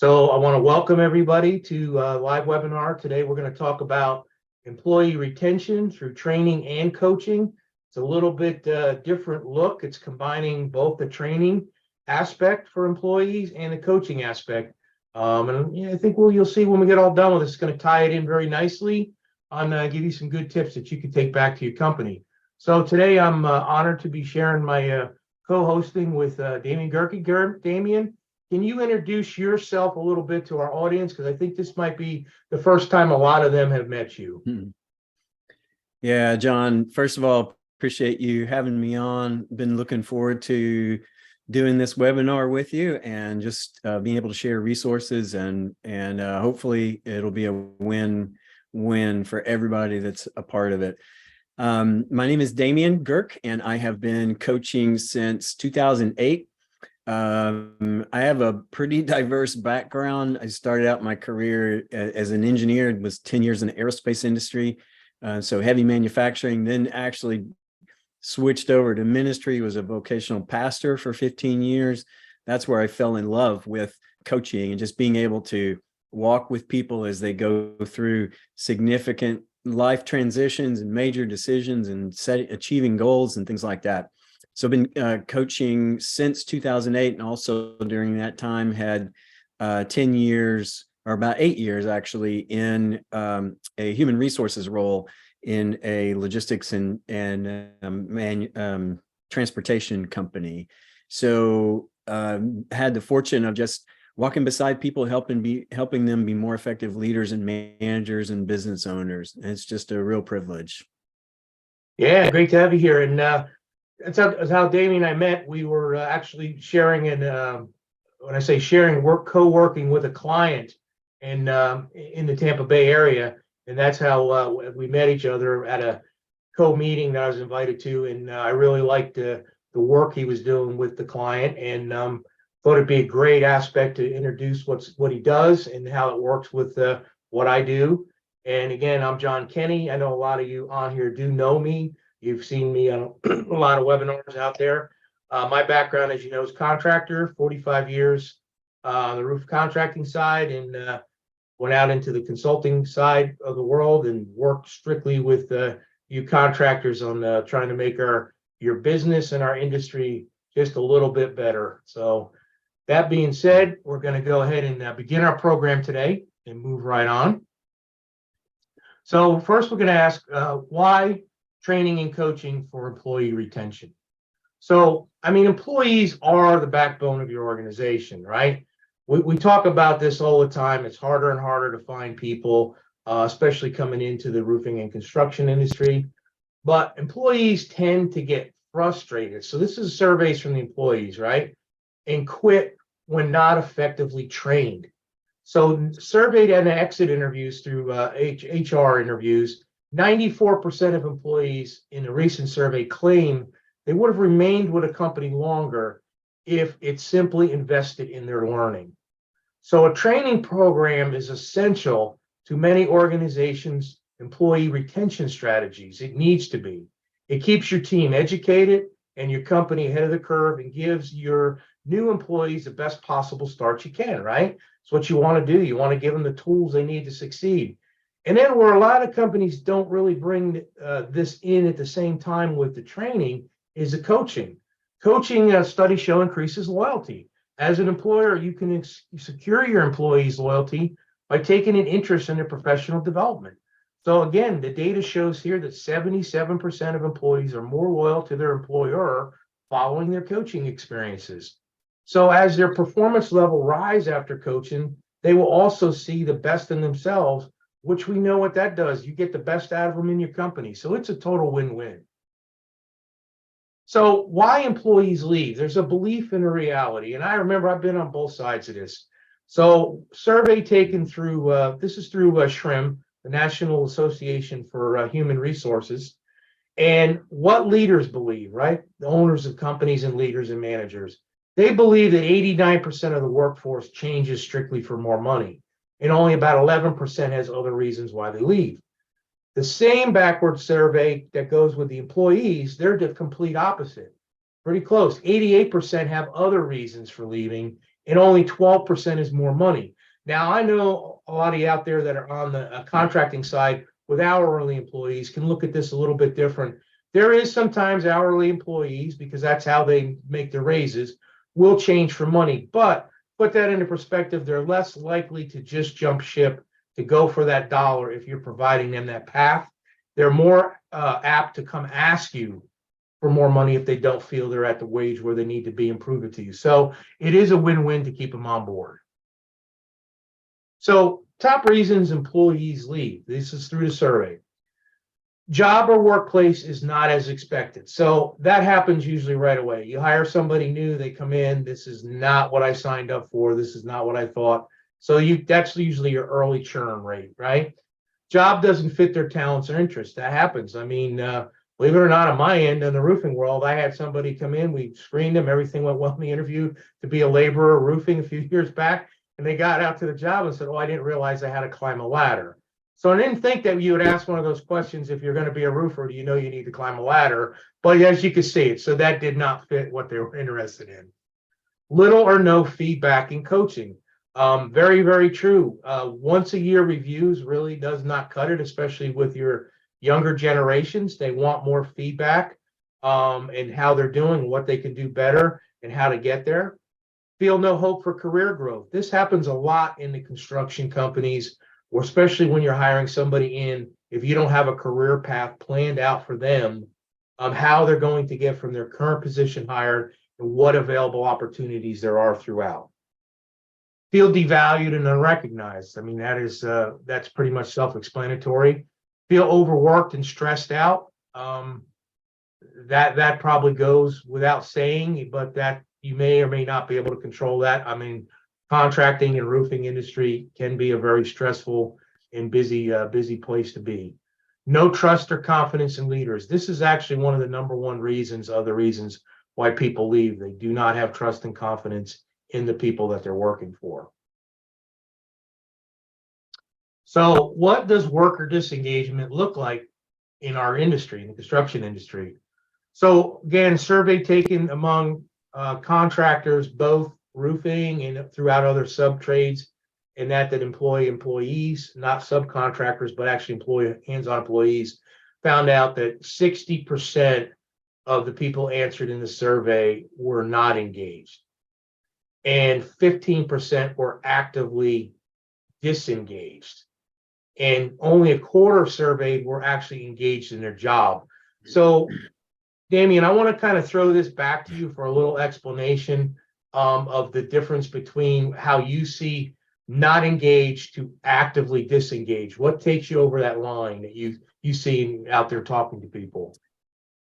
So I want to welcome everybody to a live webinar. Today, we're going to talk about employee retention through training and coaching. It's a little bit different look. It's combining both the training aspect for employees and the coaching aspect. I think you'll see when we get all done with this, it's going to tie it in very nicely and give you some good tips that you can take back to your company. So today, I'm honored to be sharing my co-hosting with Damien Gerke. Damien, can you introduce yourself a little bit to our audience? Because I think this might be the first time a lot of them have met you. Yeah, John, first of all, appreciate you having me on. Been looking forward to doing this webinar with you and just being able to share resources and hopefully it'll be a win-win for everybody that's a part of it. My name is Damien Gerke, and I have been coaching since 2008. I have a pretty diverse background. I started out my career as an engineer, was 10 years in the aerospace industry, so heavy manufacturing, then actually switched over to ministry, was a vocational pastor for 15 years. That's where I fell in love with coaching and just being able to walk with people as they go through significant life transitions and major decisions and achieving goals and things like that. So I've been coaching since 2008, and also during that time had 10 years, or about 8 years actually, in a human resources role in a logistics and transportation company. So had the fortune of just walking beside people, helping them be more effective leaders and managers and business owners. And it's just a real privilege. Yeah, great to have you here. And that's how Damien and I met. We were actually sharing when I say sharing, co-working with a client in the Tampa Bay area. And that's how we met each other at a co-meeting that I was invited to. And I really liked the work he was doing with the client, and thought it'd be a great aspect to introduce what he does and how it works with what I do. And again, I'm John Kenny. I know a lot of you on here do know me. You've seen me on a lot of webinars out there. My background, as you know, is contractor, 45 years on the roof contracting side, and went out into the consulting side of the world and worked strictly with you contractors on trying to make your business and our industry just a little bit better. So that being said, we're going to go ahead and begin our program today and move right on. So first, we're going to ask why training and coaching for employee retention. So, I mean, employees are the backbone of your organization, right? We talk about this all the time. It's harder and harder to find people, especially coming into the roofing and construction industry. But employees tend to get frustrated. So this is surveys from the employees, right? And quit when not effectively trained. So surveyed and exit interviews through HR interviews, 94% of employees in a recent survey claim they would have remained with a company longer if it simply invested in their learning. So a training program is essential to many organizations' employee retention strategies. It needs to be. It keeps your team educated and your company ahead of the curve and gives your new employees the best possible start you can, right? It's what you want to do. You want to give them the tools they need to succeed. And then where a lot of companies don't really bring this in at the same time with the training is the coaching. Coaching, studies show, increases loyalty. As an employer, you can secure your employees' loyalty by taking an interest in their professional development. So again, the data shows here that 77% of employees are more loyal to their employer following their coaching experiences. So as their performance level rise after coaching, they will also see the best in themselves, which we know what that does. You get the best out of them in your company. So it's a total win-win. So why employees leave? There's a belief in a reality. And I remember I've been on both sides of this. So survey taken through, this is through SHRM, the National Association for Human Resources. And what leaders believe, right? The owners of companies and leaders and managers. They believe that 89% of the workforce changes strictly for more money. And only about 11% has other reasons why they leave. The same backward survey that goes with the employees, they're the complete opposite. Pretty close. 88% have other reasons for leaving, and only 12% is more money. Now, I know a lot of you out there that are on the contracting side with hourly employees can look at this a little bit different. There is sometimes hourly employees, because that's how they make their raises, will change for money. But put that into perspective, they're less likely to just jump ship to go for that dollar if you're providing them that path. They're more apt to come ask you for more money if they don't feel they're at the wage where they need to be and prove it to you. So it is a win-win to keep them on board. So top reasons employees leave. This is through the survey. Job or workplace is not as expected. So that happens usually right away. You hire somebody new, they come in, this is not what I signed up for, this is not what I thought. So that's usually your early churn rate, right? Job doesn't fit their talents or interests. That happens. I mean, believe it or not, on my end in the roofing world, I had somebody come in, we screened them, everything went well in the interview to be a laborer roofing a few years back, and they got out to the job and said, oh, I didn't realize I had to climb a ladder. So I didn't think that you would ask one of those questions if you're going to be a roofer, do you know you need to climb a ladder? But as you can see it, so that did not fit what they were interested in. Little or no feedback and coaching. Very, very true. Once a year reviews really does not cut it, especially with your younger generations. They want more feedback and how they're doing, what they can do better, and how to get there. Feel no hope for career growth. This happens a lot in the construction companies, or especially when you're hiring somebody in, if you don't have a career path planned out for them, how they're going to get from their current position hired and what available opportunities there are throughout. Feel devalued and unrecognized. I mean, that's pretty much self-explanatory. Feel overworked and stressed out. That probably goes without saying, but that you may or may not be able to control that. I mean, contracting and roofing industry can be a very stressful and busy place to be. No trust or confidence in leaders. This is actually one of the number one reasons, other reasons why people leave. They do not have trust and confidence in the people that they're working for. So what does worker disengagement look like in our industry, in the construction industry? So again, survey taken among contractors, both roofing and throughout other sub trades, and that employ employees, not subcontractors, but actually employ hands-on employees, found out that 60% of the people answered in the survey were not engaged, and 15% were actively disengaged, and only a quarter surveyed were actually engaged in their job. So Damien, I want to kind of throw this back to you for a little explanation of the difference between how you see not engaged to actively disengaged. What takes you over that line that you see out there talking to people?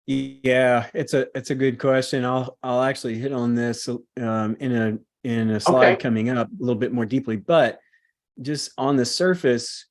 Yeah, it's a good question. I'll actually hit on this in a slide coming up a little bit more deeply, but just on the surface,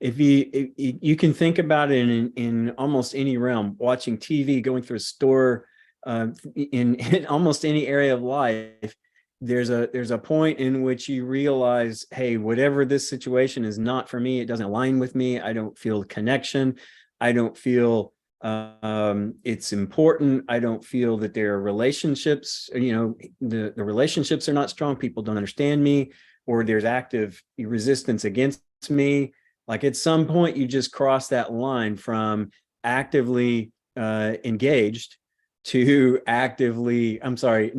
if you can think about it in almost any realm, watching TV, going through a store, in almost any area of life, there's a point in which you realize, hey, whatever this situation is not for me, it doesn't align with me, I don't feel connection, I don't feel it's important, I don't feel that there are relationships, the relationships are not strong, people don't understand me, or there's active resistance against me. Like at some point you just cross that line from actively engaged to actively, engaged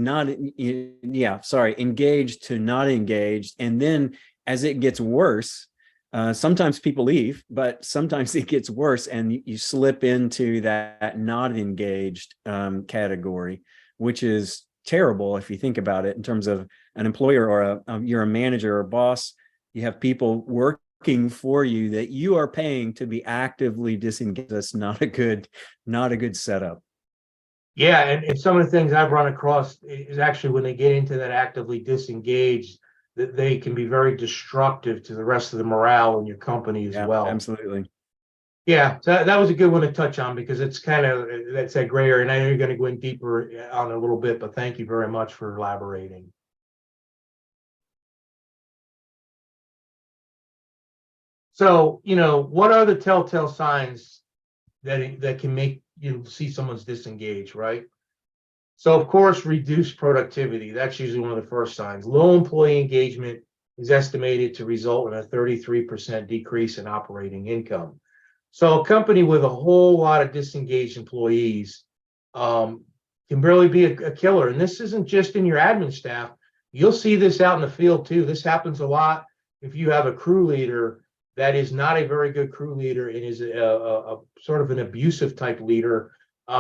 to not engaged. And then as it gets worse, sometimes people leave, but sometimes it gets worse and you slip into that not engaged category, which is terrible if you think about it in terms of an employer or you're a manager or a boss. You have people working for you that you are paying to be actively disengaged. That's not a good setup. Yeah, and some of the things I've run across is actually when they get into that actively disengaged, that they can be very destructive to the rest of the morale in your company as well. Absolutely. Yeah, so that was a good one to touch on because it's that's that gray area, and I know you're going to go in deeper on it a little bit, but thank you very much for elaborating. So, what are the telltale signs that can make you see someone's disengaged, right? So of course, reduced productivity. That's usually one of the first signs. Low employee engagement is estimated to result in a 33% decrease in operating income. So a company with a whole lot of disengaged employees can really be a killer. And this isn't just in your admin staff. You'll see this out in the field too. This happens a lot if you have a crew leader that is not a very good crew leader and is a sort of an abusive type leader.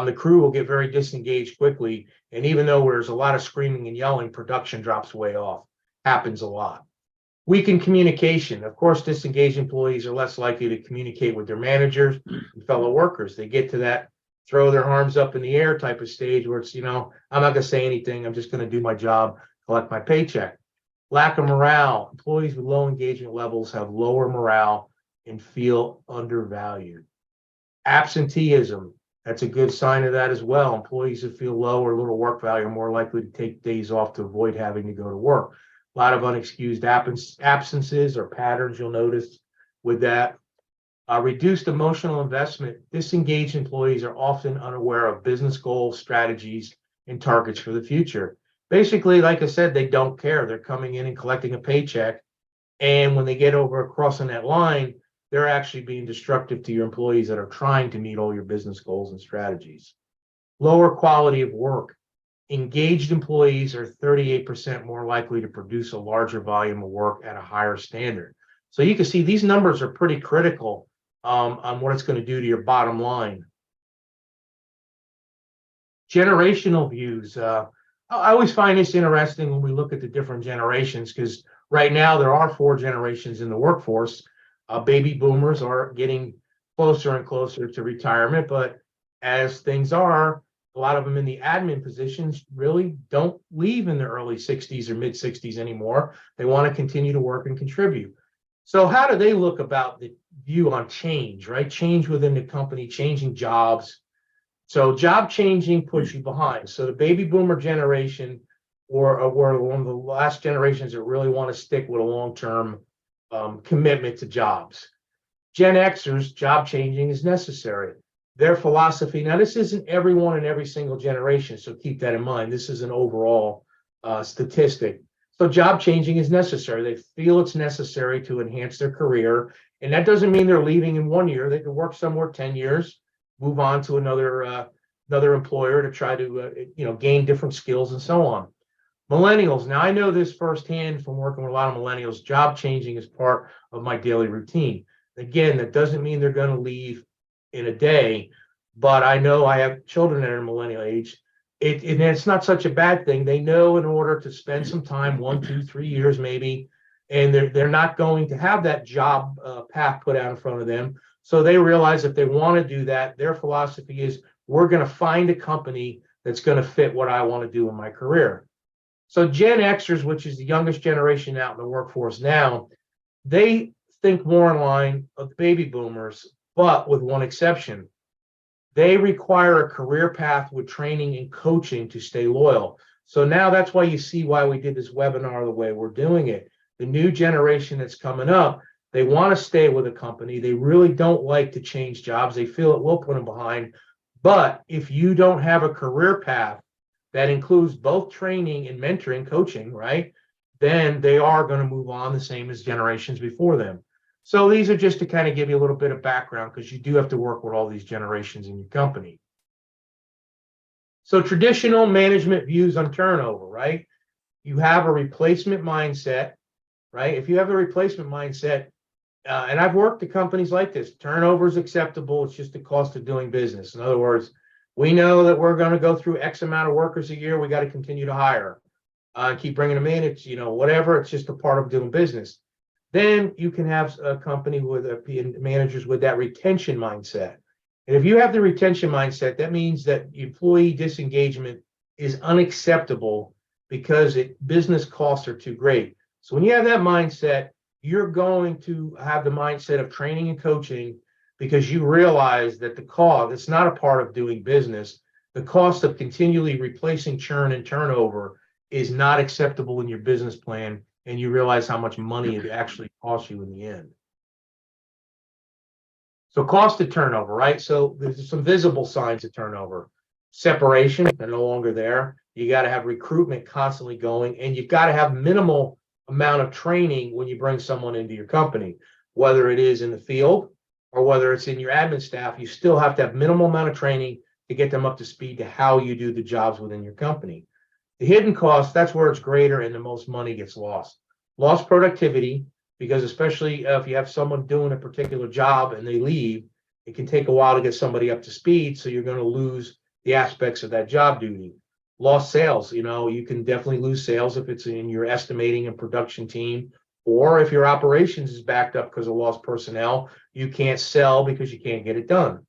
The crew will get very disengaged quickly. And even though there's a lot of screaming and yelling, production drops way off. Happens a lot. Weakened communication. Of course, disengaged employees are less likely to communicate with their managers and fellow workers. They get to that throw their arms up in the air type of stage where it's, I'm not going to say anything. I'm just going to do my job, collect my paycheck. Lack of morale. Employees with low engagement levels have lower morale and feel undervalued. Absenteeism. That's a good sign of that as well. Employees that feel low or little work value are more likely to take days off to avoid having to go to work. A lot of unexcused absences or patterns you'll notice with that. Reduced emotional investment. Disengaged employees are often unaware of business goals, strategies, and targets for the future. Basically, like I said, they don't care. They're coming in and collecting a paycheck. And when they get over crossing that line, they're actually being destructive to your employees that are trying to meet all your business goals and strategies. Lower quality of work. Engaged employees are 38% more likely to produce a larger volume of work at a higher standard. So you can see these numbers are pretty critical on what it's going to do to your bottom line. Generational views. I always find this interesting when we look at the different generations, because right now there are 4 generations in the workforce. Baby boomers are getting closer and closer to retirement, but as things are, a lot of them in the admin positions really don't leave in the early 60s or mid 60s anymore. They want to continue to work and contribute. So how do they look about the view on change, right? Change within the company, changing jobs. So job changing puts you behind. So the baby boomer generation or one of the last generations that really want to stick with a long-term commitment to jobs. Gen Xers, job changing is necessary. Their philosophy, now this isn't everyone in every single generation, so keep that in mind. This is an overall statistic. So job changing is necessary. They feel it's necessary to enhance their career. And that doesn't mean they're leaving in 1 year. They can work somewhere 10 years, move on to another employer to try to gain different skills and so on. Millennials. Now I know this firsthand from working with a lot of millennials. Job changing is part of my daily routine. Again, that doesn't mean they're going to leave in a day, but I know I have children that are millennial age. It's not such a bad thing. They know in order to spend some time, 1, 2, 3 years maybe, and they're not going to have that job path put out in front of them. So they realize if they want to do that, their philosophy is we're going to find a company that's going to fit what I want to do in my career. So Gen Xers, which is the youngest generation out in the workforce now, they think more in line of baby boomers, but with one exception. They require a career path with training and coaching to stay loyal. So now that's why you see why we did this webinar the way we're doing it. The new generation that's coming up, they want to stay with a company. They really don't like to change jobs. They feel it will put them behind. But if you don't have a career path that includes both training and mentoring, coaching, right, then they are going to move on the same as generations before them. So these are just to kind of give you a little bit of background, because you do have to work with all these generations in your company. So traditional management views on turnover, right? You have a replacement mindset, right? If you have a replacement mindset, and I've worked at companies like this, turnover is acceptable. It's just the cost of doing business. In other words, we know that we're going to go through X amount of workers a year. We got to continue to hire, keep bringing them in. It's, whatever. It's just a part of doing business. Then you can have a company with managers with that retention mindset. And if you have the retention mindset, that means that employee disengagement is unacceptable because business costs are too great. So when you have that mindset, you're going to have the mindset of training and coaching, because you realize that the cost, it's not a part of doing business. The cost of continually replacing churn and turnover is not acceptable in your business plan, and you realize how much money it actually costs you in the end. So cost of turnover, right? So there's some visible signs of turnover. separation, they're no longer there. You got to have recruitment constantly going, and you've got to have minimal amount of training when you bring someone into your company, whether it is in the field or whether it's in your admin staff. You still have to have minimal amount of training to get them up to speed to how you do the jobs within your company. The hidden cost, that's where it's greater and the most money gets lost. Lost productivity, because especially if you have someone doing a particular job and they leave, it can take a while to get somebody up to speed. So you're going to lose the aspects of that job duty. Lost sales, you can definitely lose sales if it's in your estimating and production team, or if your operations is backed up because of lost personnel, you can't sell because you can't get it done.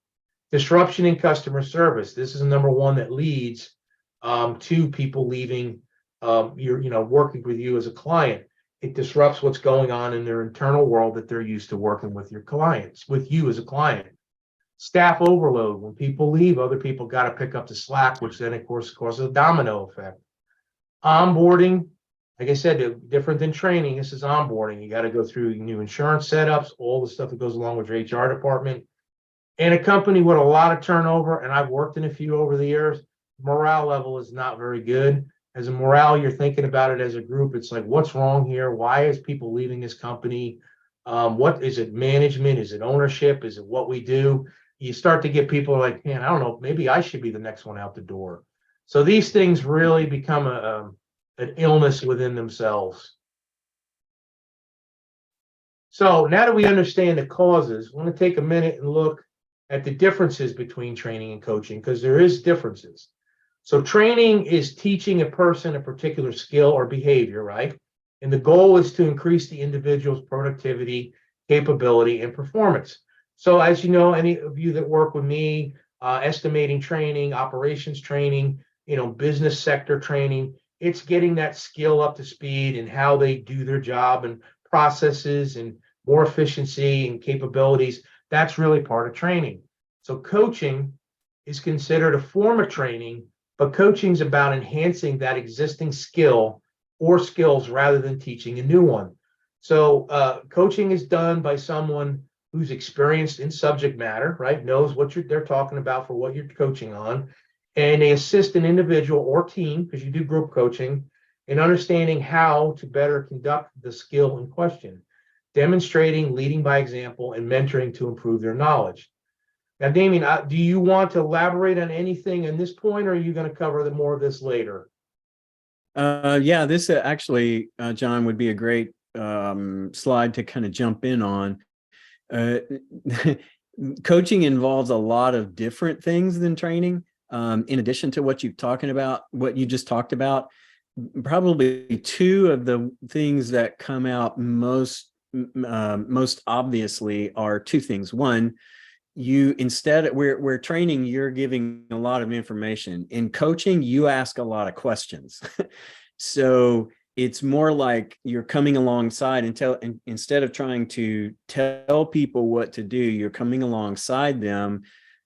Disruption in customer service. This is the number one that leads to people leaving working with you as a client. It disrupts what's going on in their internal world that they're used to working with your clients, with you as a client. Staff overload. When people leave, other people got to pick up the slack, which then, of course, causes a domino effect. Onboarding, like I said, different than training. This is onboarding. You got to go through new insurance setups, all the stuff that goes along with your HR department. And a company with a lot of turnover, and I've worked in a few over the years, morale level is not very good. As a morale, you're thinking about it as a group. It's like, what's wrong here? Why is people leaving this company? What is it? Management? Is it ownership? Is it what we do? You start to get people like, man, I don't know, maybe I should be the next one out the door. So these things really become an illness within themselves. So now that we understand the causes, I want to take a minute and look at the differences between training and coaching, because there is differences. So training is teaching a person a particular skill or behavior, right? And the goal is to increase the individual's productivity, capability, and performance. So as you know, any of you that work with me, estimating training, operations training, business sector training, it's getting that skill up to speed and how they do their job and processes and more efficiency and capabilities. That's really part of training. So coaching is considered a form of training, but coaching is about enhancing that existing skill or skills rather than teaching a new one. So coaching is done by someone who's experienced in subject matter, right? Knows what they're talking about for what you're coaching on. And they assist an individual or team, because you do group coaching, in understanding how to better conduct the skill in question, demonstrating, leading by example, and mentoring to improve their knowledge. Now, Damien, do you want to elaborate on anything in this point, or are you going to cover more of this later? Yeah, this actually, John, would be a great slide to kind of jump in on. Coaching involves a lot of different things than training. In addition to what you just talked about, probably two of the things that come out most obviously are two things. One, where training, you're giving a lot of information. In coaching, you ask a lot of questions. So it's more like you're coming alongside and instead of trying to tell people what to do, you're coming alongside them,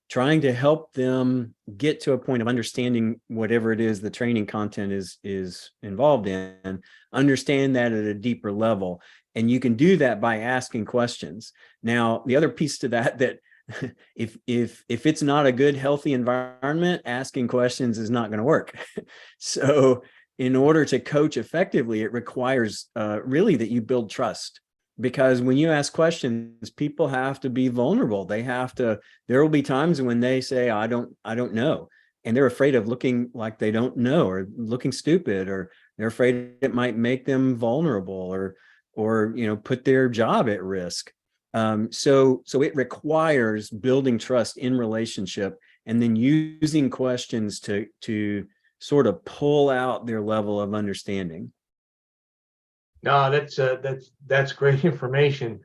trying to help them get to a point of understanding whatever it is the training content is involved in, understand that at a deeper level. And you can do that by asking questions. Now, the other piece to that if it's not a good, healthy environment, asking questions is not going to work. So in order to coach effectively, it requires really that you build trust, because when you ask questions, people have to be vulnerable. There will be times when they say, I don't know. And they're afraid of looking like they don't know, or looking stupid, or they're afraid it might make them vulnerable or put their job at risk. So it requires building trust in relationship, and then using questions to sort of pull out their level of understanding. No, that's great information.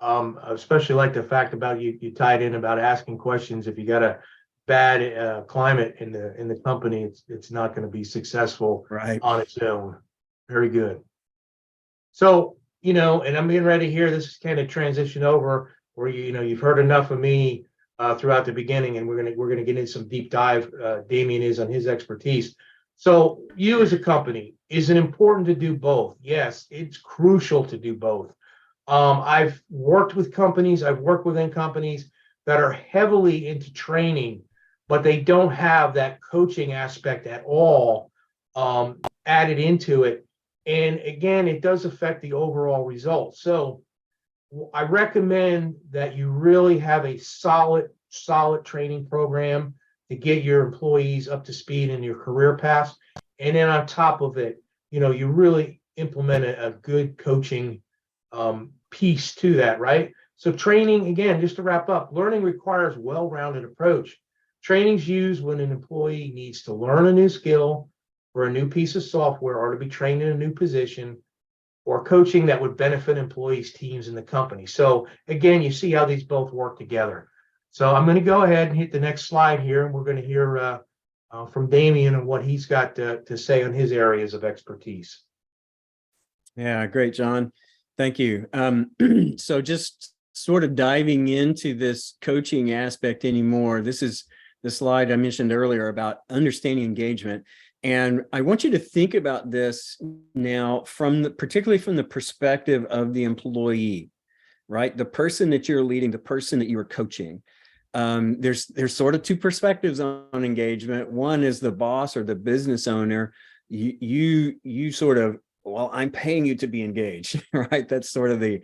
Especially like the fact about you tied in about asking questions. If you got a bad climate in the company, it's not going to be successful Right on its own. Very good. So, and I'm getting ready here. This is kind of transition over where you've heard enough of me throughout the beginning, and we're gonna get into some deep dive. Damien is on his expertise. So, you as a company, is it important to do both? Yes, it's crucial to do both. I've worked with companies. I've worked within companies that are heavily into training, but they don't have that coaching aspect at all added into it. And again, it does affect the overall results. So I recommend that you really have a solid training program to get your employees up to speed in your career paths. And then on top of it, you really implement a good coaching piece to that, right? So training, again, just to wrap up, learning requires well-rounded approach. Training's used when an employee needs to learn a new skill or a new piece of software or to be trained in a new position, or coaching that would benefit employees, teams, and the company. So again, you see how these both work together. So I'm going to go ahead and hit the next slide here, and we're going to hear from Damien and what he's got to say on his areas of expertise. Yeah, great, John. Thank you. So just sort of diving into this coaching aspect anymore, this is the slide I mentioned earlier about understanding engagement. And I want you to think about this now particularly from the perspective of the employee, right? The person that you're leading, the person that you are coaching. There's sort of two perspectives on engagement. One is the boss or the business owner. You sort of, well, I'm paying you to be engaged, right? That's sort of the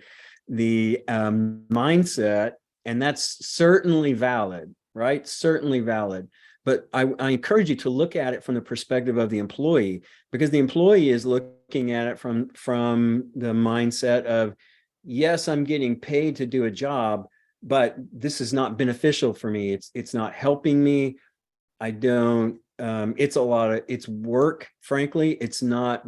mindset, and that's certainly valid, right? Certainly valid. But I encourage you to look at it from the perspective of the employee, because the employee is looking at it from the mindset of, yes, I'm getting paid to do a job, but this is not beneficial for me. It's not helping me. I don't. It's work. Frankly, it's not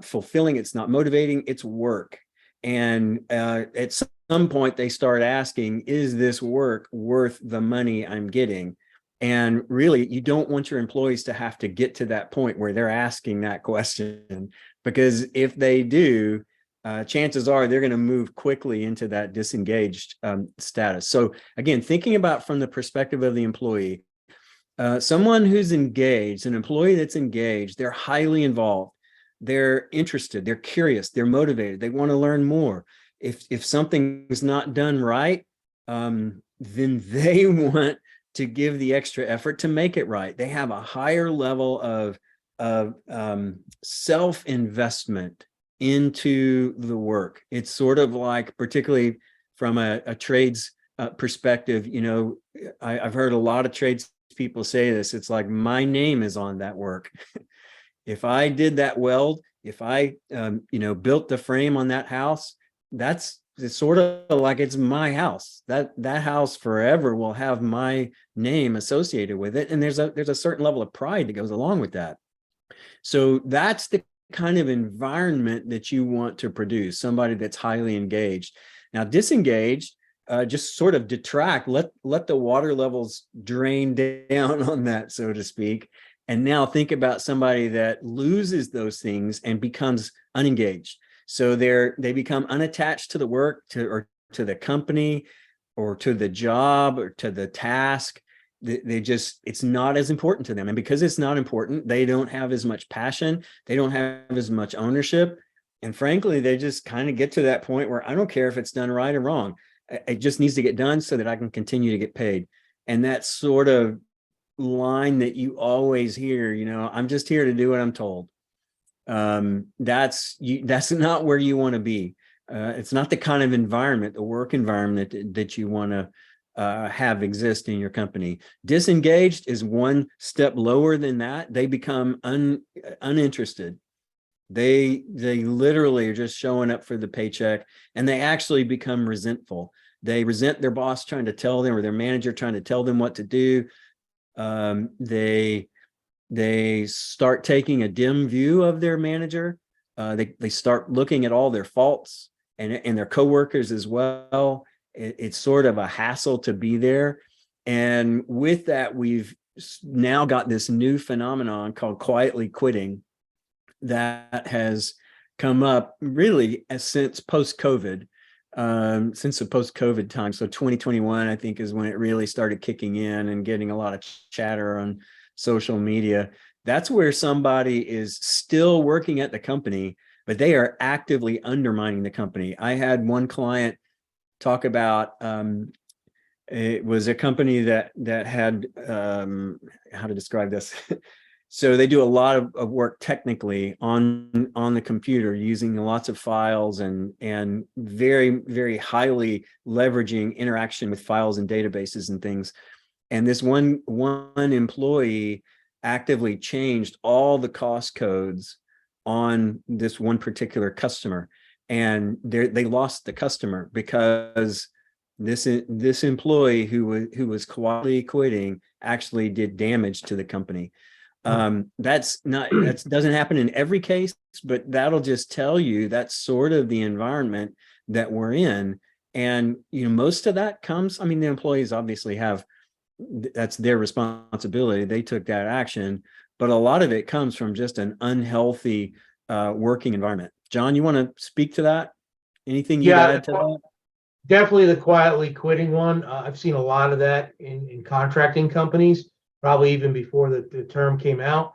fulfilling. It's not motivating. It's work. And at some point, they start asking, is this work worth the money I'm getting? And really, you don't want your employees to have to get to that point where they're asking that question, because if they do, chances are they're going to move quickly into that disengaged status. So again, thinking about from the perspective of the employee, someone who's engaged, an employee that's engaged, they're highly involved, they're interested, they're curious, they're motivated, they want to learn more. If something is not done right, then they want to give the extra effort to make it right. They have a higher level of self-investment into the work. It's sort of like, particularly from a trades perspective, I've heard a lot of trades people say this. It's like, my name is on that work. If I did that weld, if I built the frame on that house, it's sort of like it's my house. That house forever will have my name associated with it, and there's a certain level of pride that goes along with that. So that's the kind of environment that you want to produce, somebody that's highly engaged. Now, disengaged, just sort of detract, let the water levels drain down on that, so to speak. And now think about somebody that loses those things and becomes unengaged. So they become unattached to the work, or to the company, or to the job, or to the task. It's not as important to them. And because it's not important, they don't have as much passion. They don't have as much ownership. And frankly, they just kind of get to that point where I don't care if it's done right or wrong. It just needs to get done so that I can continue to get paid. And that sort of line that you always hear, I'm just here to do what I'm told. That's not where you want to be. It's not the kind of environment, the work environment that you want to have exist in your company. Disengaged is one step lower than that. They become uninterested. They literally are just showing up for the paycheck, and they actually become resentful. They resent their boss trying to tell them, or their manager trying to tell them what to do. They start taking a dim view of their manager. They start looking at all their faults and their coworkers as well. It's sort of a hassle to be there. And with that, we've now got this new phenomenon called quietly quitting that has come up really since post-COVID, since the post-COVID time. So 2021, I think, is when it really started kicking in and getting a lot of chatter on social media. That's where somebody is still working at the company, but they are actively undermining the company. I had one client talk about It was a company that had how to describe this. So they do a lot of work technically on the computer using lots of files and very, very highly leveraging interaction with files and databases and things. And this one employee actively changed all the cost codes on this one particular customer, and they lost the customer because this employee who was quietly quitting actually did damage to the company. That doesn't happen in every case, but that'll just tell you that's sort of the environment that we're in. And most of that comes, I mean, the employees obviously that's their responsibility. They took that action, but a lot of it comes from just an unhealthy working environment. John, you want to speak to that? Anything you'd add to that? Definitely the quietly quitting one. I've seen a lot of that in contracting companies, probably even before the term came out.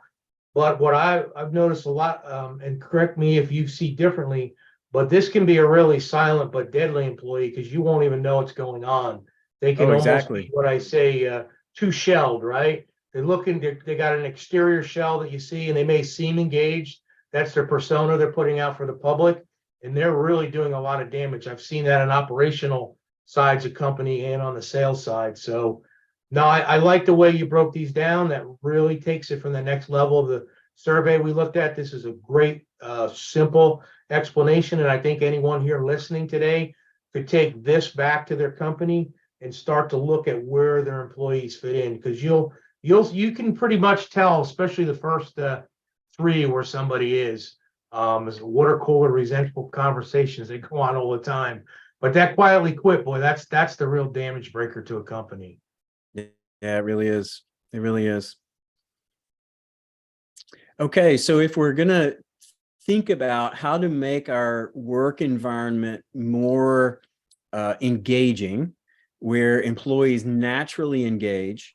But what I've noticed a lot, and correct me if you see differently, but this can be a really silent but deadly employee because you won't even know what's going on. They can almost be what I say, too shelled, right? They're looking, they got an exterior shell that you see, and they may seem engaged. That's their persona they're putting out for the public, and they're really doing a lot of damage. I've seen that on operational sides of company and on the sales side. So no, I like the way you broke these down. That really takes it from the next level of the survey we looked at. This is a great, simple explanation, and I think anyone here listening today could take this back to their company and start to look at where their employees fit in, because you can pretty much tell, especially the first three, where somebody is. As water cooler resentful conversations, they go on all the time. But that quietly quit, boy, that's the real damage breaker to a company. Yeah, it really is. It really is. Okay, so if we're gonna think about how to make our work environment more engaging, where employees naturally engage,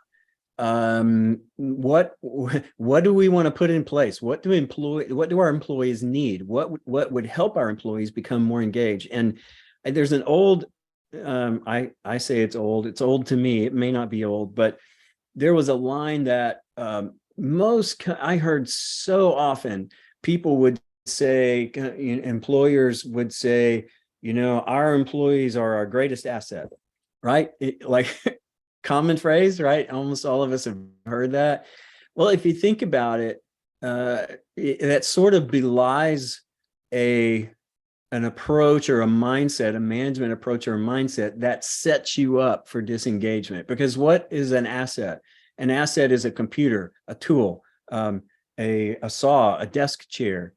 what do we want to put in place? What do our employees need? What would help our employees become more engaged? And there's an old, I say it's old to me. It may not be old, but there was a line that I heard so often. People would say, employers would say, our employees are our greatest asset, right? Common phrase, right? Almost all of us have heard that. Well, if you think about it, that sort of belies an approach or a mindset, a management approach or a mindset that sets you up for disengagement. Because what is an asset? An asset is a computer, a tool, a saw, a desk chair.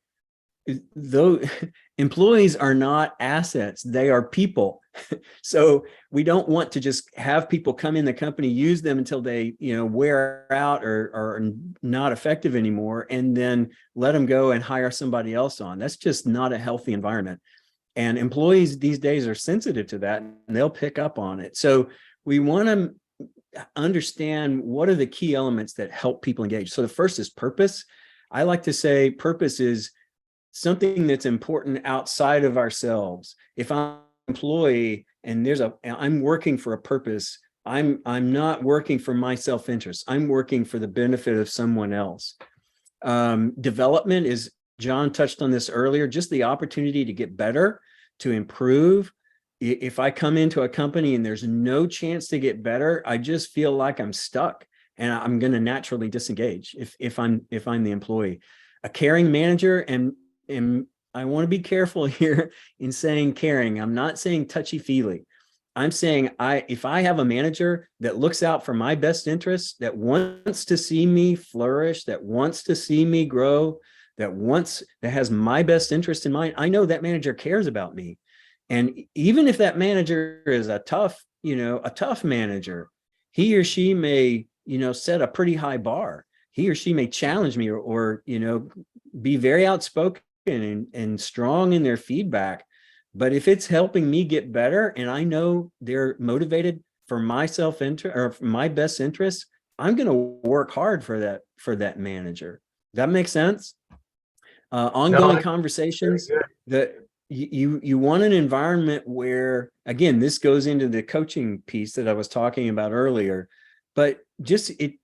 Though employees are not assets, they are people. So we don't want to just have people come in the company, use them until they wear out or are not effective anymore, and then let them go and hire somebody else on. That's just not a healthy environment. And employees these days are sensitive to that, and they'll pick up on it. So we want to understand what are the key elements that help people engage. So the first is purpose. I like to say purpose is something that's important outside of ourselves. If I'm an employee and I'm working for a purpose, I'm not working for my self-interest. I'm working for the benefit of someone else. Development is, John touched on this earlier, just the opportunity to get better, to improve. If I come into a company and there's no chance to get better, I just feel like I'm stuck, and I'm going to naturally disengage if I'm the employee. A caring manager, and I want to be careful here in saying caring. I'm not saying touchy-feely. I'm saying if I have a manager that looks out for my best interests, that wants to see me flourish, that wants to see me grow, that has my best interest in mind, I know that manager cares about me. And even if that manager is a tough manager, he or she may, set a pretty high bar. He or she may challenge me or be very outspoken and strong in their feedback. But if it's helping me get better and I know they're motivated for my self-interest or for my best interest, I'm going to work hard for that manager. That makes sense? Ongoing conversations, you want an environment where, again, this goes into the coaching piece that I was talking about earlier, but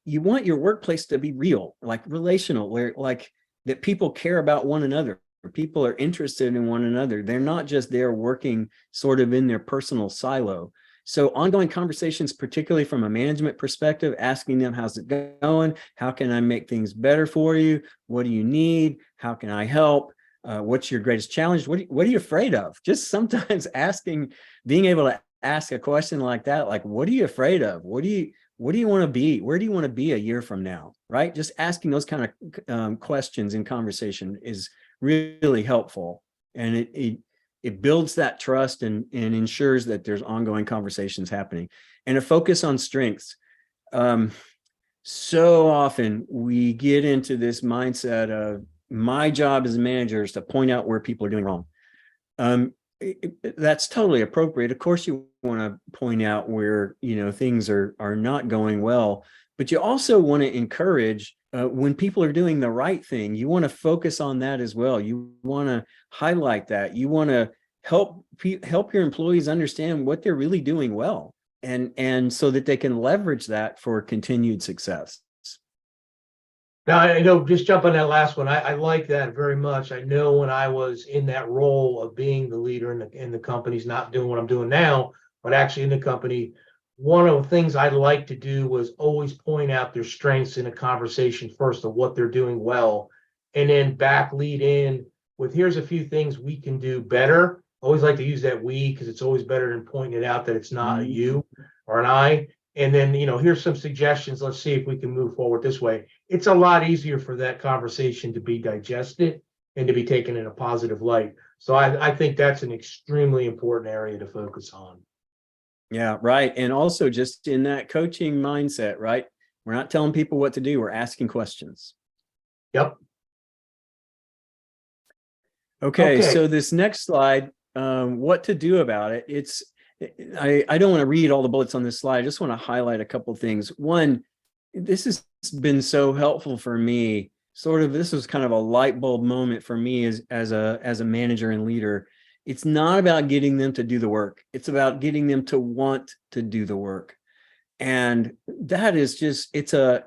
you want your workplace to be real, like relational, where like that people care about one another. People are interested in one another. They're not just there working sort of in their personal silo. So ongoing conversations, particularly from a management perspective, asking them, how's it going? How can I make things better for you? What do you need? How can I help? What's your greatest challenge? What are you afraid of? Just sometimes being able to ask a question like that, like, what are you afraid of? What do you want to be? Where do you want to be a year from now? Right? Just asking those kind of questions in conversation is really helpful. And it builds that trust and ensures that there's ongoing conversations happening. And a focus on strengths. So often we get into this mindset of, my job as a manager is to point out where people are doing wrong. That's totally appropriate. Of course, you want to point out where, things are not going well, but you also want to encourage when people are doing the right thing. You want to focus on that as well. You want to highlight that. You want to help your employees understand what they're really doing well, and so that they can leverage that for continued success. Now, I know, just jump on that last one. I like that very much. I know when I was in that role of being the leader in the companies, not doing what I'm doing now, but actually in the company, one of the things I like to do was always point out their strengths in a conversation first of what they're doing well, and then lead in with, here's a few things we can do better. I always like to use that we, because it's always better than pointing it out that it's not a you or an I. And then, here's some suggestions. Let's see if we can move forward this way. It's a lot easier for that conversation to be digested and to be taken in a positive light. So I think that's an extremely important area to focus on. Yeah, right. And also just in that coaching mindset, right? We're not telling people what to do. We're asking questions. Yep. Okay. So this next slide, what to do about it. I don't want to read all the bullets on this slide. I just want to highlight a couple of things. One, this has been so helpful for me. This was kind of a light bulb moment for me as a manager and leader. It's not about getting them to do the work. It's about getting them to want to do the work. And that is just, it's a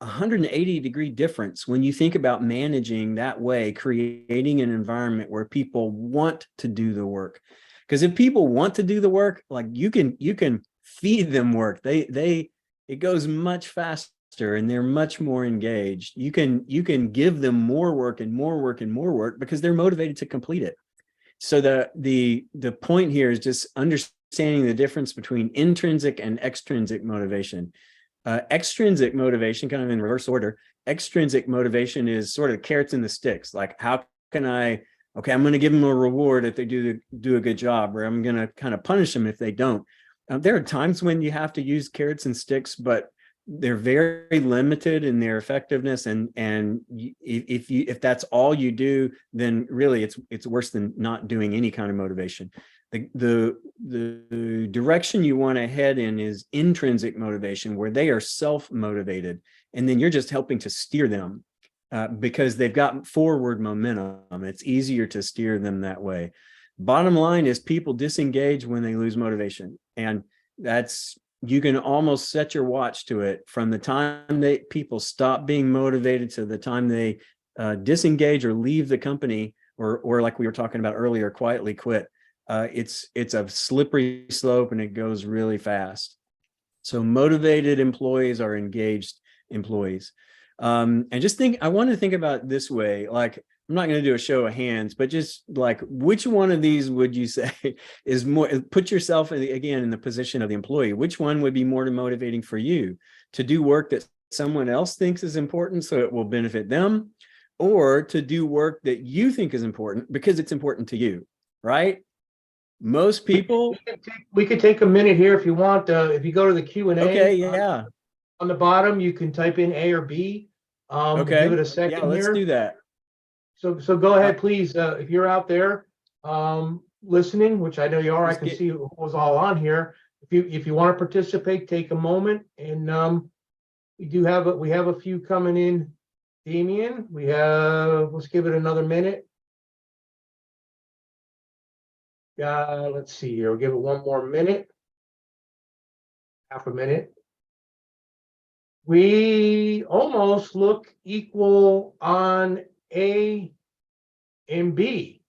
180-degree difference when you think about managing that way, creating an environment where people want to do the work. Because if people want to do the work, like you can feed them work. It goes much faster and they're much more engaged. You can give them more work and more work and more work because they're motivated to complete it. So the point here is just understanding the difference between intrinsic and extrinsic motivation. Extrinsic motivation, kind of in reverse order. Extrinsic motivation is sort of carrots and the sticks. Like, how can I'm going to give them a reward if they do a good job, or I'm going to kind of punish them if they don't. There are times when you have to use carrots and sticks, but they're very limited in their effectiveness. And if that's all you do, then really it's worse than not doing any kind of motivation. The direction you want to head in is intrinsic motivation, where they are self-motivated, and then you're just helping to steer them because they've got forward momentum. It's easier to steer them that way. Bottom line is, people disengage when they lose motivation, and you can almost set your watch to it from the time people stop being motivated to the time they disengage or leave the company, or like we were talking about earlier, quietly quit. It's a slippery slope and it goes really fast. So motivated employees are engaged employees. And I want to think about it this way. Like, I'm not going to do a show of hands, but just like, which one of these would you say is more, put yourself in the position of the employee, which one would be more motivating for you to do work that someone else thinks is important so it will benefit them, or to do work that you think is important because it's important to you, right? Most people. We could take a minute here if you want. If you go to the Q&A. Okay, yeah. On the bottom, you can type in A or B. Okay. Give it a second. Yeah, let's do that. So go ahead, please. If you're out there listening, which I know you are, I can see who was all on here. If you want to participate, take a moment. And we have a few coming in. Damien, let's give it another minute. let's see here. We'll give it one more minute, half a minute. We almost look equal on A and B.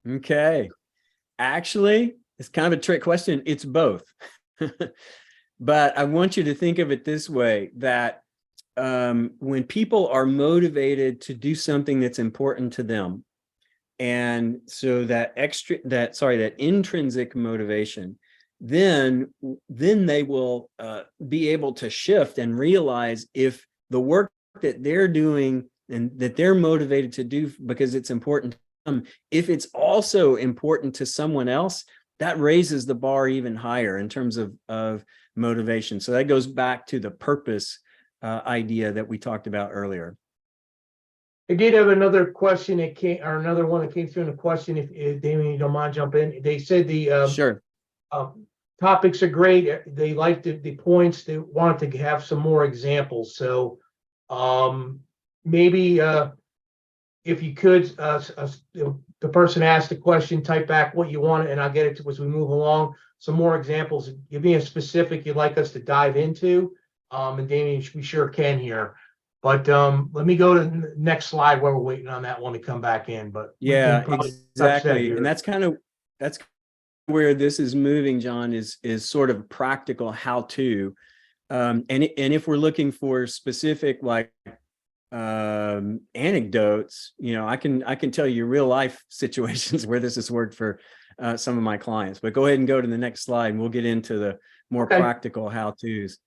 Okay. Actually, it's kind of a trick question. It's both. But I want you to think of it this way, that when people are motivated to do something that's important to them, and so that intrinsic motivation, then they will be able to shift and realize if the work that they're doing and that they're motivated to do because it's important to them, if it's also important to someone else, that raises the bar even higher in terms of motivation. So that goes back to the purpose idea that we talked about earlier. I did have another question that came, or another one that came through in the question. If Damien, you don't mind jump in. They said the Sure. Topics are great. They liked the points. They wanted to have some more examples. So maybe if you could, the person asked the question, type back what you want, and I'll get it to as we move along. Some more examples. Give me a specific you'd like us to dive into. And Damien, we sure can here. But let me go to the next slide while we're waiting on that one to come back in. But yeah, exactly. And that's where this is moving, John, is sort of practical how to. And if we're looking for specific like anecdotes, I can tell you real life situations where this has worked for some of my clients. But go ahead and go to the next slide, and we'll get into the more practical how-tos.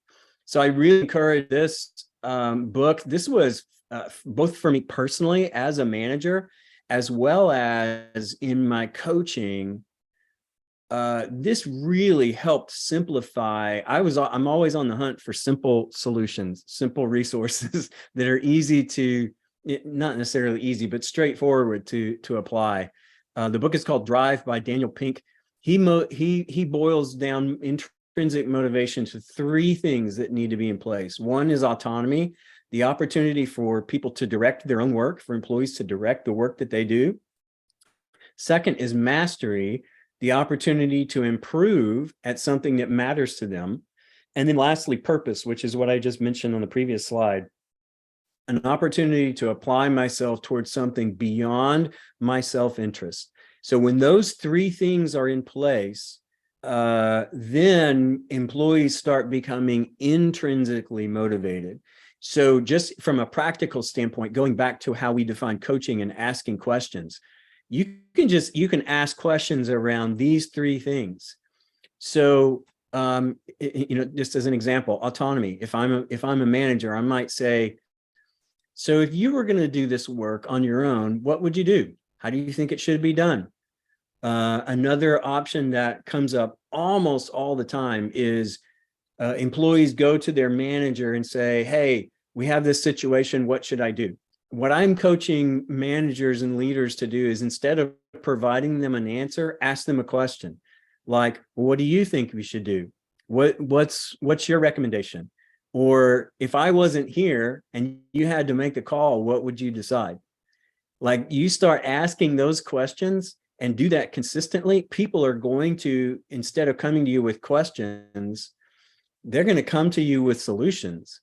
So I really encourage this book. This was both for me personally as a manager, as well as in my coaching. This really helped simplify. I'm always on the hunt for simple solutions, simple resources that are easy to, not necessarily easy, but straightforward to apply. The book is called Drive by Daniel Pink. He boils down intrinsic motivation to three things that need to be in place. One is autonomy, the opportunity for people to direct their own work, for employees to direct the work that they do. Second is mastery, the opportunity to improve at something that matters to them. And then lastly, purpose, which is what I just mentioned on the previous slide, an opportunity to apply myself towards something beyond my self-interest. So when those three things are in place, then employees start becoming intrinsically motivated. So just from a practical standpoint, going back to how we define coaching and asking questions, you can ask questions around these three things. So, just as an example, autonomy. If I'm a manager, I might say, so if you were going to do this work on your own, what would you do? How do you think it should be done? Another option that comes up almost all the time is employees go to their manager and say, hey, we have this situation, what should I do? What I'm coaching managers and leaders to do is, instead of providing them an answer, ask them a question like, what do you think we should do? What's your recommendation? Or if I wasn't here and you had to make the call, what would you decide? Like, you start asking those questions and do that consistently, people are going to, instead of coming to you with questions, they're going to come to you with solutions.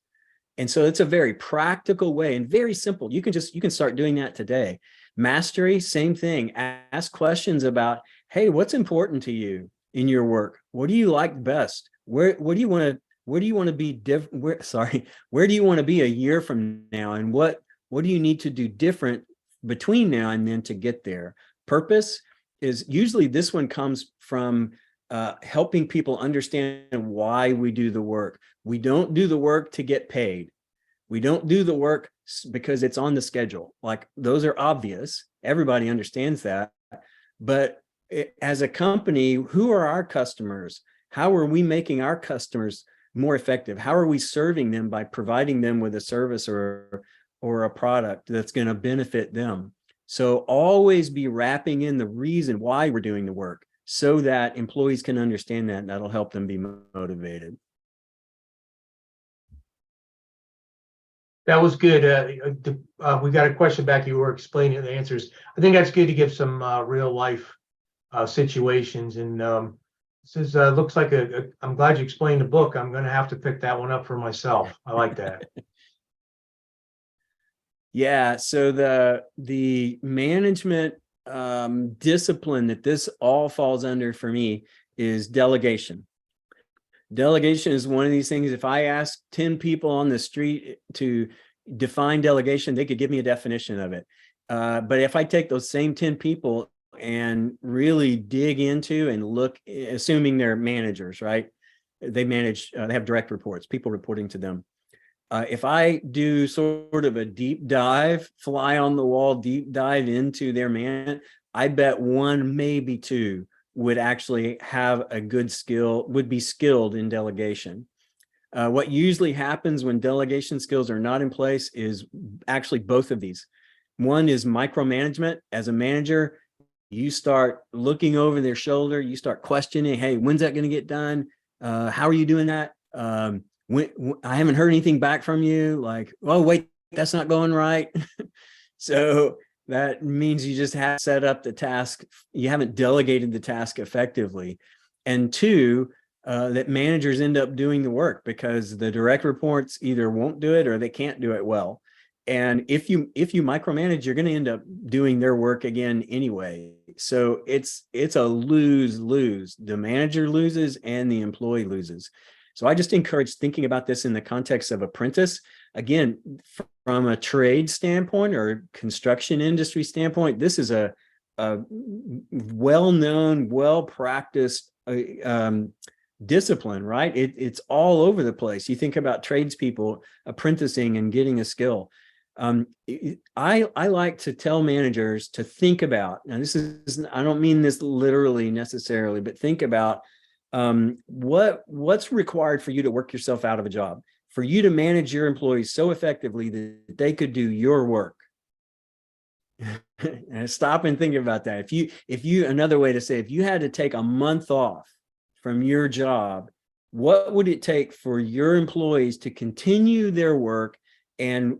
And so it's a very practical way and very simple. You can start doing that today. Mastery, same thing. Ask questions about, hey, what's important to you in your work? What do you like best? Where do you want to be where do you want to be a year from now? And what do you need to do different between now and then to get there? Purpose is usually, this one comes from helping people understand why we do the work. We don't do the work to get paid. We don't do the work because it's on the schedule. Like, those are obvious. Everybody understands that. But as a company, who are our customers? How are we making our customers more effective? How are we serving them by providing them with a service or a product that's going to benefit them? So always be wrapping in the reason why we're doing the work, so that employees can understand that, and that'll help them be motivated. That was good. We got a question back. You were explaining the answers. I think that's good to give some real life situations. And this is looks like I'm glad you explained the book. I'm going to have to pick that one up for myself. I like that. Yeah. So the management discipline that this all falls under for me is delegation. Delegation is one of these things. If I ask 10 people on the street to define delegation, they could give me a definition of it. But if I take those same 10 people and really dig into and look, assuming they're managers, right? They manage, they have direct reports, people reporting to them. If I do sort of a deep dive, fly on the wall, deep dive into their man, I bet one, maybe two would actually have a good skill, would be skilled in delegation. What usually happens when delegation skills are not in place is actually both of these. One is micromanagement. As a manager, you start looking over their shoulder, you start questioning, hey, when's that going to get done? How are you doing that? I haven't heard anything back from you. Like, oh, wait, that's not going right. So that means you just have set up the task. You haven't delegated the task effectively. And two, that managers end up doing the work because the direct reports either won't do it or they can't do it well. And if you micromanage, you're going to end up doing their work again anyway. So it's a lose-lose. The manager loses and the employee loses. So I just encourage thinking about this in the context of apprentice. Again, from a trade standpoint or construction industry standpoint, this is a well-known, well-practiced discipline, right? It's all over the place. You think about tradespeople apprenticing and getting a skill. I like to tell managers to think about, now this is, I don't mean this literally necessarily, but think about what's required for you to work yourself out of a job, for you to manage your employees so effectively that they could do your work. And stop and think about that. If you, another way to say, if you had to take a month off from your job, what would it take for your employees to continue their work and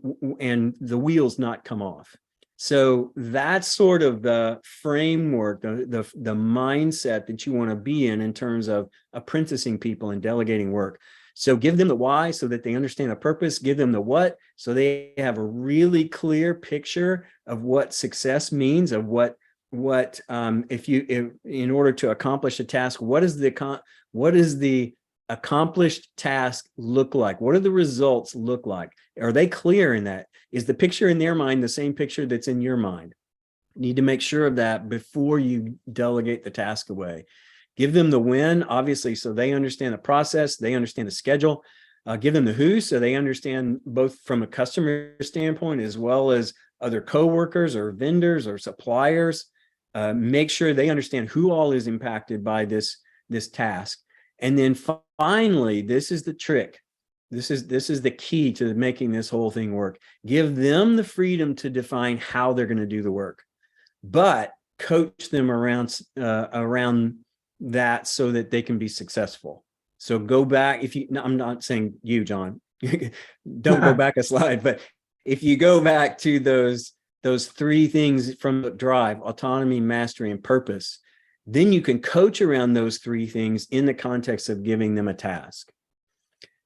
the wheels not come off? So that's sort of the framework, the mindset that you want to be in terms of apprenticing people and delegating work. So give them the why so that they understand the purpose, give them the what so they have a really clear picture of what success means, of what if in order to accomplish a task, what is the accomplished task look like? What do the results look like? Are they clear in that? Is the picture in their mind the same picture that's in your mind? You need to make sure of that before you delegate the task away. Give them the when, obviously, so they understand the process, they understand the schedule. Give them the who, so they understand both from a customer standpoint as well as other coworkers or vendors or suppliers. Make sure they understand who all is impacted by this task. And then finally, this is the trick. This is the key to making this whole thing work. Give them the freedom to define how they're going to do the work, but coach them around that so that they can be successful. So go back. I'm not saying you, John, don't go back a slide, but if you go back to those three things from the drive: autonomy, mastery, and purpose, then you can coach around those three things in the context of giving them a task.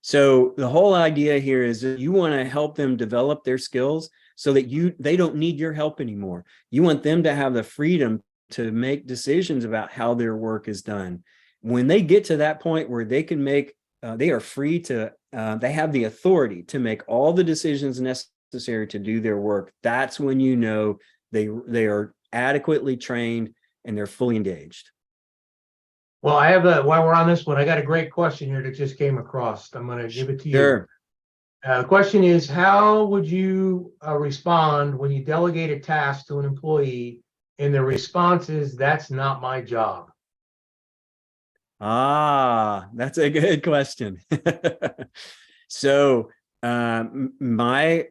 So the whole idea here is that you want to help them develop their skills so that they don't need your help anymore. You want them to have the freedom to make decisions about how their work is done. When they get to that point where they can make, they are free to, they have the authority to make all the decisions necessary to do their work. That's when you know they are adequately trained and they're fully engaged. Well, while we're on this one, I got a great question here that just came across. I'm going to give it to you. Sure. The question is, how would you respond when you delegate a task to an employee and the response is, that's not my job? That's a good question. So my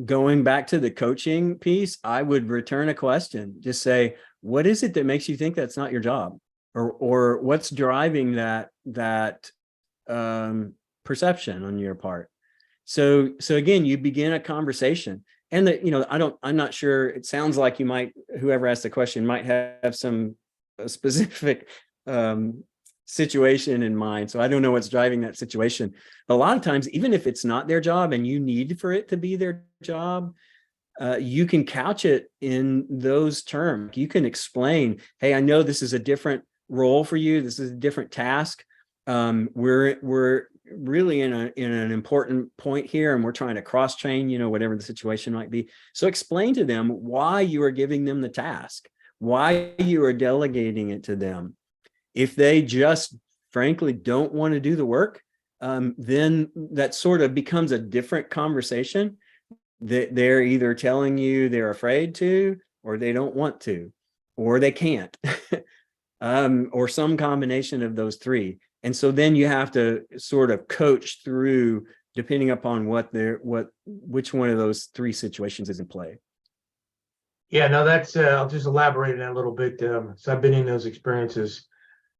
going back to the coaching piece, I would return a question. Just say, what is it that makes you think that's not your job? Or what's driving that perception on your part? So again, you begin a conversation, and I'm not sure. It sounds like whoever asked the question might have some specific situation in mind. So I don't know what's driving that situation. But a lot of times, even if it's not their job and you need for it to be their job, you can couch it in those terms. You can explain, hey, I know this is a different role for you. This is a different task. We're really in an important point here, and we're trying to cross train, whatever the situation might be. So explain to them why you are giving them the task, why you are delegating it to them. If they just frankly don't want to do the work, then that sort of becomes a different conversation. They're either telling you they're afraid to, or they don't want to, or they can't, or some combination of those three. And so then you have to sort of coach through, depending upon which one of those three situations is in play. Yeah, no, that's, I'll just elaborate on that a little bit. So I've been in those experiences.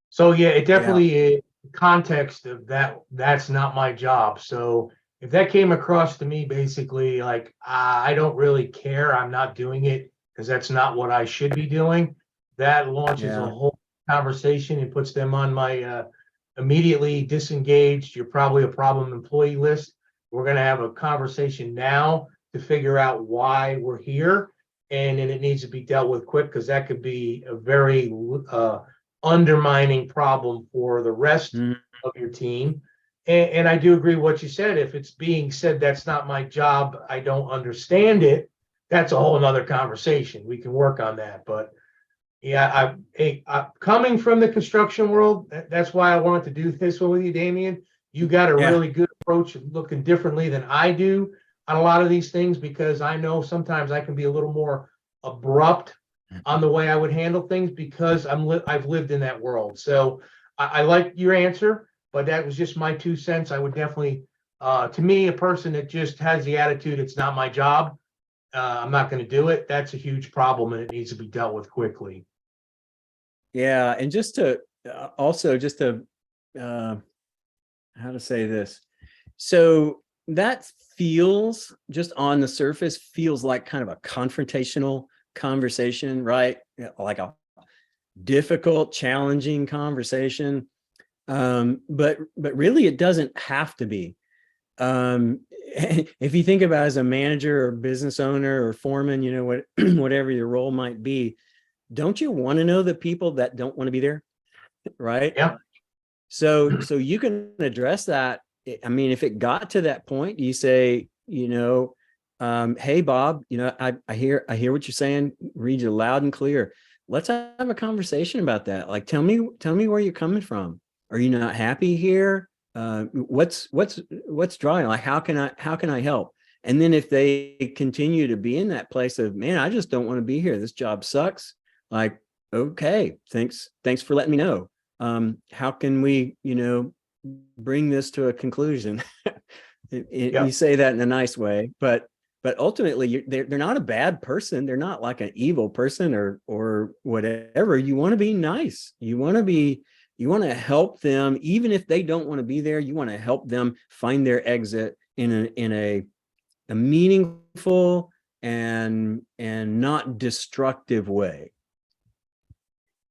So yeah, it definitely is context of that. That's not my job. So if that came across to me, basically like, I don't really care, I'm not doing it because that's not what I should be doing, that launches a whole conversation and puts them on my immediately disengaged, you're probably a problem employee list. We're going to have a conversation now to figure out why we're here. And then it needs to be dealt with quick, because that could be a very undermining problem for the rest of your team. And I do agree with what you said. If it's being said, that's not my job, I don't understand it, that's a whole nother conversation. We can work on that. But yeah, I coming from the construction world, that's why I wanted to do this with you, Damien. You got a really good approach of looking differently than I do on a lot of these things, because I know sometimes I can be a little more abrupt on the way I would handle things, because I've lived in that world. So I like your answer, but that was just my 2 cents. I would definitely, to me, a person that just has the attitude, it's not my job, I'm not going to do it, that's a huge problem, and it needs to be dealt with quickly. Yeah, and just to also just to how to say this, so that feels, just on the surface, feels like kind of a confrontational conversation, right? Like a difficult, challenging conversation, but really it doesn't have to be. If you think about it, as a manager or business owner or foreman, whatever your role might be, don't you want to know the people that don't want to be there, right? Yeah. So you can address that. I mean, if it got to that point, you say, hey, Bob, I hear what you're saying, read you loud and clear. Let's have a conversation about that. Like, tell me where you're coming from. Are you not happy here? What's drawing? Like, how can I help? And then if they continue to be in that place of, man, I just don't want to be here, this job sucks. Like, okay, thanks for letting me know. How can we, bring this to a conclusion? You say that in a nice way, but ultimately they're not a bad person. They're not like an evil person or whatever. You want to be nice. You want to help them, even if they don't want to be there. You want to help them find their exit in a meaningful and not destructive way.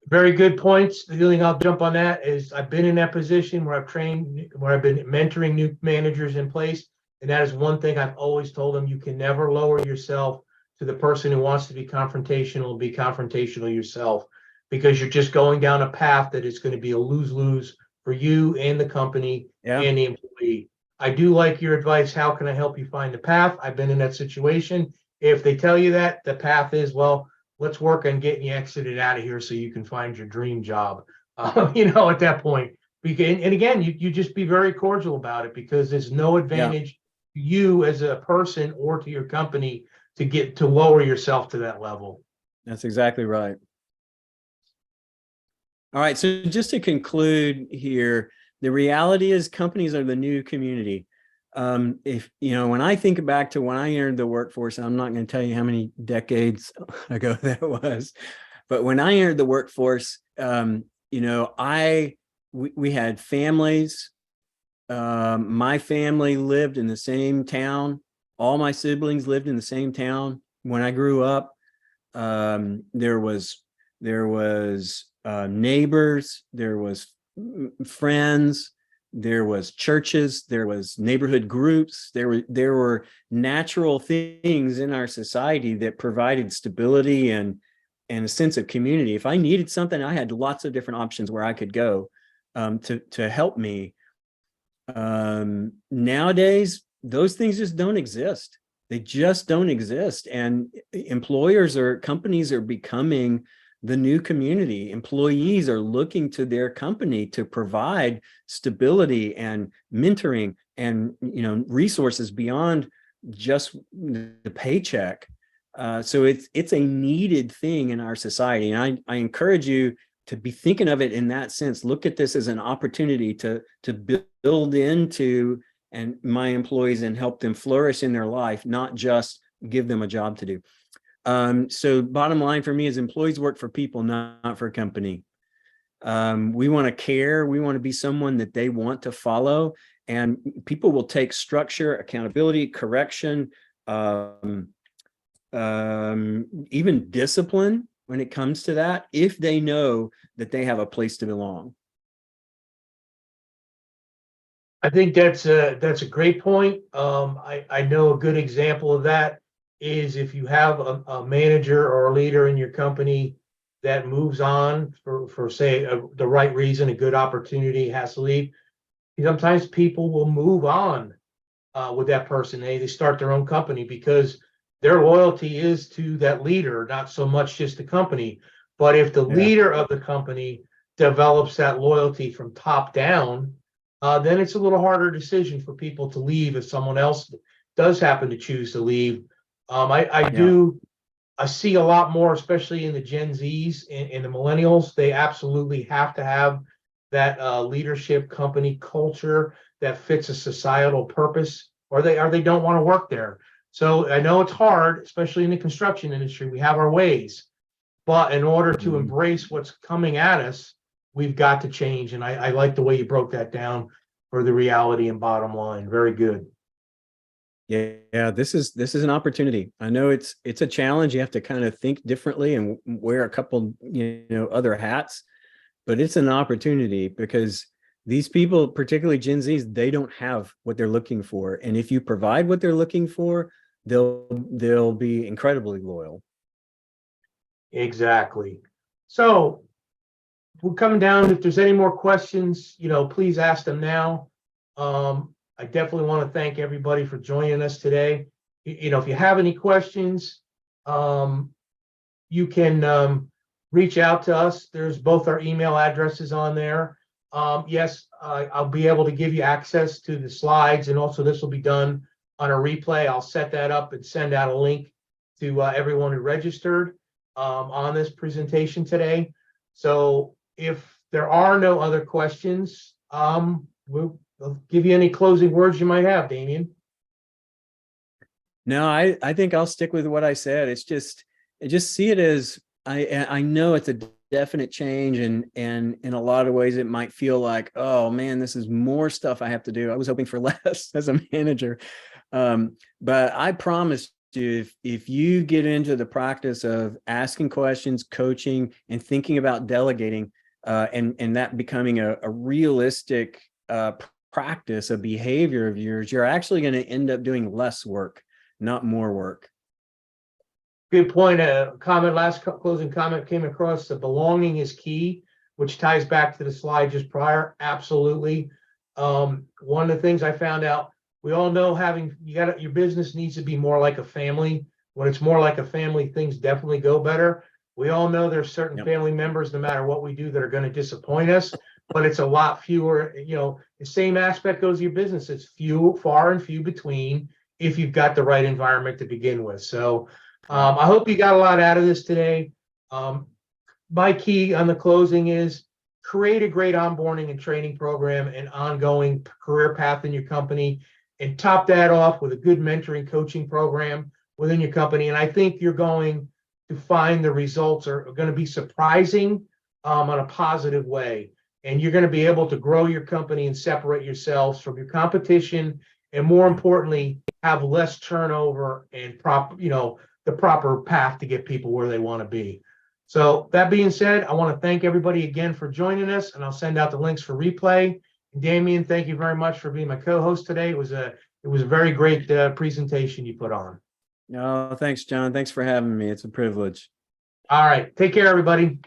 Very good points. The only thing I'll jump on that is I've been in that position where I've been mentoring new managers in place. And that is one thing I've always told them: you can never lower yourself to the person who wants to be confrontational yourself, because you're just going down a path that is going to be a lose-lose for you and the company and the employee. I do like your advice. How can I help you find the path? I've been in that situation. If they tell you that the path is, well, let's work on getting you exited out of here so you can find your dream job, at that point. And again, you just be very cordial about it, because there's no advantage to you as a person or to your company to lower yourself to that level. That's exactly right. All right. So just to conclude here, the reality is companies are the new community. If when I think back to when I entered the workforce, I'm not going to tell you how many decades ago that was, but when I entered the workforce, we had families, My family lived in the same town. All my siblings lived in the same town. When I grew up, there was neighbors, there was friends, there was churches, there was neighborhood groups, there were natural things in our society that provided stability and a sense of community. If I needed something, I had lots of different options where I could go to help me. Nowadays, those things just don't exist. They just don't exist. And companies are becoming the new community. Employees are looking to their company to provide stability and mentoring and, resources beyond just the paycheck. So it's a needed thing in our society. And I encourage you to be thinking of it in that sense. Look at this as an opportunity to build into and my employees and help them flourish in their life, not just give them a job to do. So bottom line for me is employees work for people, not for a company. We want to care. We want to be someone that they want to follow, and people will take structure, accountability, correction, even discipline when it comes to that, if they know that they have a place to belong. I think that's a great point. I know a good example of that is if you have a manager or a leader in your company that moves on for say the right reason, a good opportunity, has to leave. Sometimes people will move on with that person. They start their own company because their loyalty is to that leader, not so much just the company. But if the leader of the company develops that loyalty from top down, then it's a little harder decision for people to leave if someone else does happen to choose to leave. I see a lot more, especially in the Gen Zs and the millennials. They absolutely have to have that leadership company culture that fits a societal purpose, or they don't want to work there. So I know it's hard, especially in the construction industry. We have our ways, but in order to embrace what's coming at us, we've got to change. And I like the way you broke that down for the reality and bottom line. Very good. Yeah, this is an opportunity. I know it's a challenge. You have to kind of think differently and wear a couple, other hats, but it's an opportunity because these people, particularly Gen Zs, they don't have what they're looking for. And if you provide what they're looking for, they'll be incredibly loyal. Exactly. So we're coming down. If there's any more questions, please ask them now. I definitely want to thank everybody for joining us today. If you have any questions, you can reach out to us. There's both our email addresses on there. Yes, I'll be able to give you access to the slides, and also this will be done on a replay. I'll set that up and send out a link to everyone who registered on this presentation today. So if there are no other questions, we'll give you any closing words you might have, Damien. No, I think I'll stick with what I said. It's just see it as I know it's a definite change, and in a lot of ways it might feel like, oh man, this is more stuff I have to do. I was hoping for less as a manager. But I promise you, if you get into the practice of asking questions, coaching, and thinking about delegating, and that becoming a realistic practice, a behavior of yours, you're actually going to end up doing less work, not more work. Good point. Closing comment came across. The belonging is key, which ties back to the slide just prior. Absolutely. One of the things I found out, we all know your business needs to be more like a family. When it's more like a family, things definitely go better. We all know there's certain family members, no matter what we do, that are going to disappoint us, but it's a lot fewer. The same aspect goes to your business. It's far and few between if you've got the right environment to begin with. So I hope you got a lot out of this today. My key on the closing is create a great onboarding and training program and ongoing career path in your company, and top that off with a good mentoring coaching program within your company. And I think you're going to find the results are going to be surprising in a positive way. and you're going to be able to grow your company and separate yourselves from your competition, and more importantly, have less turnover and the proper path to get people where they want to be. So that being said, I want to thank everybody again for joining us, and I'll send out the links for replay. And Damien, thank you very much for being my co-host today. It was a very great presentation you put on. Oh, thanks, John. Thanks for having me. It's a privilege. All right. Take care, everybody.